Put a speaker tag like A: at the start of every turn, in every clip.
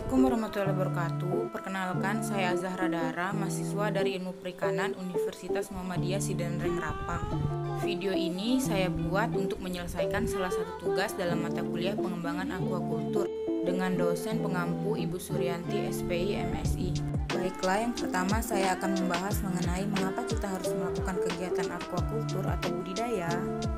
A: Assalamualaikum warahmatullahi wabarakatuh. Perkenalkan, saya Zahra Dara, mahasiswa dari Ilmu Perikanan Universitas Muhammadiyah Sidenreng Rapang. Video ini saya buat untuk menyelesaikan salah satu tugas dalam mata kuliah pengembangan aquaculture dengan dosen pengampu Ibu Suryanti SPI MSI. Baiklah, yang pertama saya akan membahas mengenai mengapa kita harus melakukan kegiatan aquaculture atau budidaya.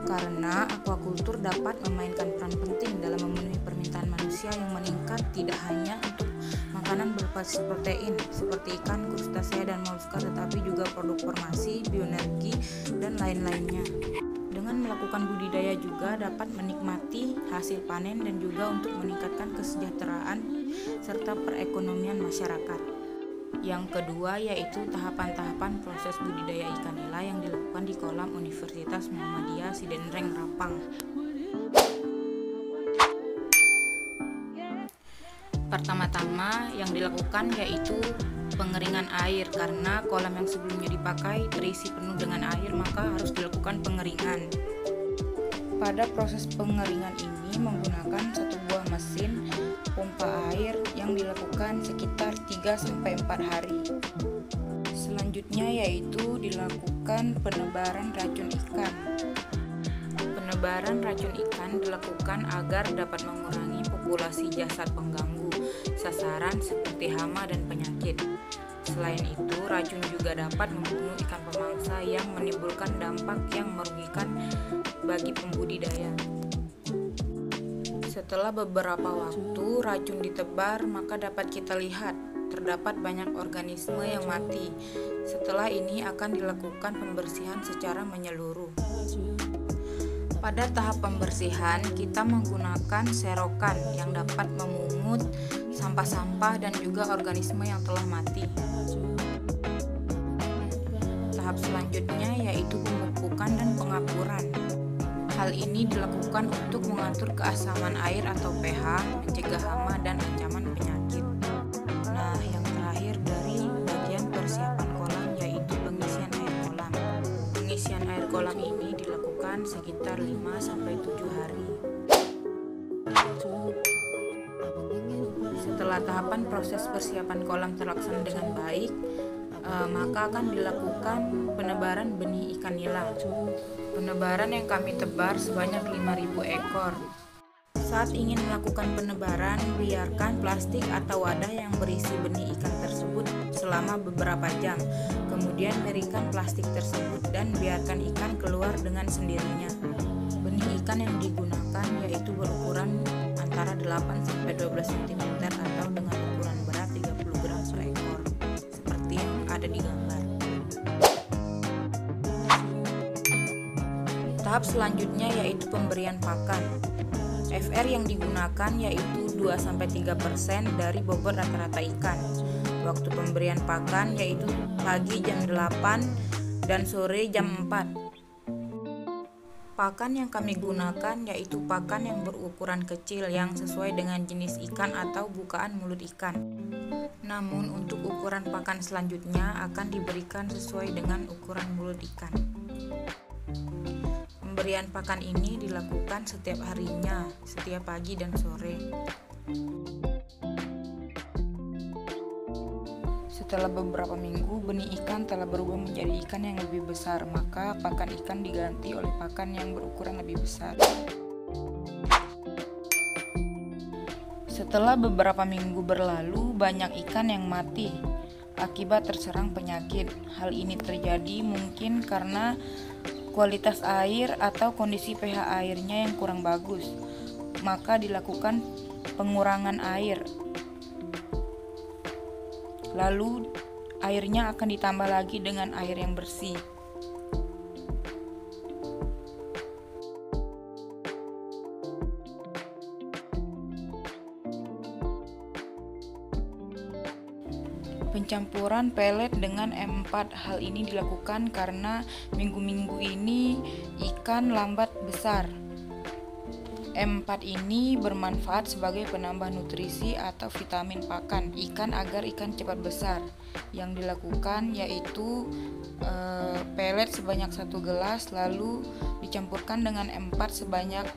A: Karena aquaculture dapat memainkan peran penting dalam memenuhi permintaan manusia yang meningkat tidak hanya untuk makanan berbasis protein seperti ikan, krustasea, dan moluska, tetapi juga produk farmasi, bioenergi, dan lain-lainnya. Dengan melakukan budidaya juga dapat menikmati hasil panen dan juga untuk meningkatkan kesejahteraan serta perekonomian masyarakat. Yang kedua yaitu tahapan-tahapan proses budidaya ikan nila yang dilakukan di kolam Universitas Muhammadiyah Sidenreng Rapang. Pertama-tama yang dilakukan yaitu pengeringan air, karena kolam yang sebelumnya dipakai terisi penuh dengan air, maka harus dilakukan pengeringan. Pada proses pengeringan ini menggunakan satu buah mesin pompa air yang dilakukan sekitar 3-4 hari. Selanjutnya yaitu dilakukan penebaran racun ikan. Penebaran racun ikan dilakukan agar dapat mengurangi populasi jasad pengganggu sasaran seperti hama dan penyakit. Selain itu, racun juga dapat membunuh ikan pemangsa yang menimbulkan dampak yang merugikan bagi pembudidaya. Setelah beberapa waktu racun ditebar, maka dapat kita lihat terdapat banyak organisme yang mati. Setelah ini akan dilakukan pembersihan secara menyeluruh. Pada tahap pembersihan, kita menggunakan serokan yang dapat memungut sampah-sampah dan juga organisme yang telah mati. Tahap selanjutnya yaitu pemupukan dan pengapuran. Hal ini dilakukan untuk mengatur keasaman air atau pH, mencegah hama dan ancaman penyakit. Nah, yang terakhir dari bagian persiapan kolam yaitu pengisian air kolam. Pengisian air kolam ini dilakukan sekitar 5-7 hari. Setelah tahapan proses persiapan kolam terlaksana dengan baik, maka akan dilakukan penebaran benih ikan nila. Penebaran yang kami tebar sebanyak 5.000 ekor. Saat ingin melakukan penebaran, biarkan plastik atau wadah yang berisi benih ikan tersebut selama beberapa jam. Kemudian miringkan plastik tersebut dan biarkan ikan keluar dengan sendirinya. Benih ikan yang digunakan yaitu berukuran antara 8-12 cm atau dengan ukuran berat 30 gram per ekor, seperti yang ada di gambar. Tahap selanjutnya yaitu pemberian pakan. FR yang digunakan yaitu 2-3% dari bobot rata-rata ikan. Waktu pemberian pakan yaitu pagi jam 8 dan sore jam 4. Pakan yang kami gunakan yaitu pakan yang berukuran kecil yang sesuai dengan jenis ikan atau bukaan mulut ikan. Namun untuk ukuran pakan selanjutnya akan diberikan sesuai dengan ukuran mulut ikan. Pemberian pakan ini dilakukan setiap harinya, setiap pagi dan sore. Setelah beberapa minggu, benih ikan telah berubah menjadi ikan yang lebih besar, maka pakan ikan diganti oleh pakan yang berukuran lebih besar. Setelah beberapa minggu berlalu, banyak ikan yang mati akibat terserang penyakit. Hal ini terjadi mungkin karena kualitas air atau kondisi pH airnya yang kurang bagus, maka dilakukan pengurangan air. Lalu airnya akan ditambah lagi dengan air yang bersih. Pencampuran pelet dengan M4. Hal ini dilakukan karena minggu-minggu ini ikan lambat besar. M4 ini bermanfaat sebagai penambah nutrisi atau vitamin pakan ikan agar ikan cepat besar. Yang dilakukan yaitu pelet sebanyak 1 gelas, lalu dicampurkan dengan M4 sebanyak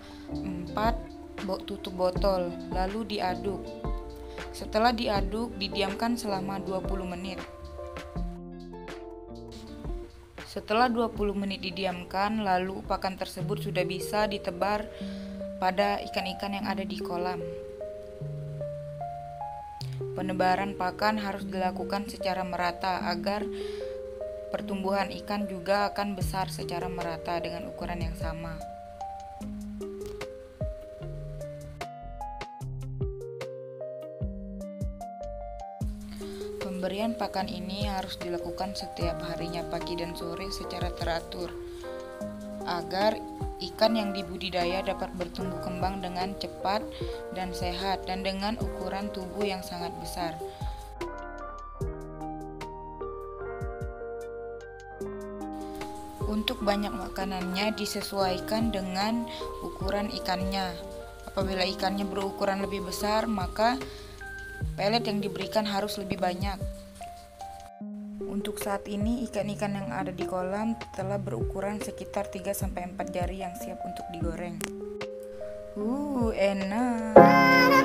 A: 4 tutup botol, lalu diaduk. Setelah diaduk, didiamkan selama 20 menit. Setelah 20 menit didiamkan, lalu pakan tersebut sudah bisa ditebar pada ikan-ikan yang ada di kolam. Penebaran pakan harus dilakukan secara merata agar pertumbuhan ikan juga akan besar secara merata dengan ukuran yang sama. Pemberian pakan ini harus dilakukan setiap harinya pagi dan sore secara teratur agar ikan yang dibudidaya dapat bertumbuh kembang dengan cepat dan sehat dan dengan ukuran tubuh yang sangat besar. Untuk banyak makanannya disesuaikan dengan ukuran ikannya. Apabila ikannya berukuran lebih besar, maka pelet yang diberikan harus lebih banyak. Untuk saat ini ikan-ikan yang ada di kolam telah berukuran sekitar 3-4 jari yang siap untuk digoreng. Enak.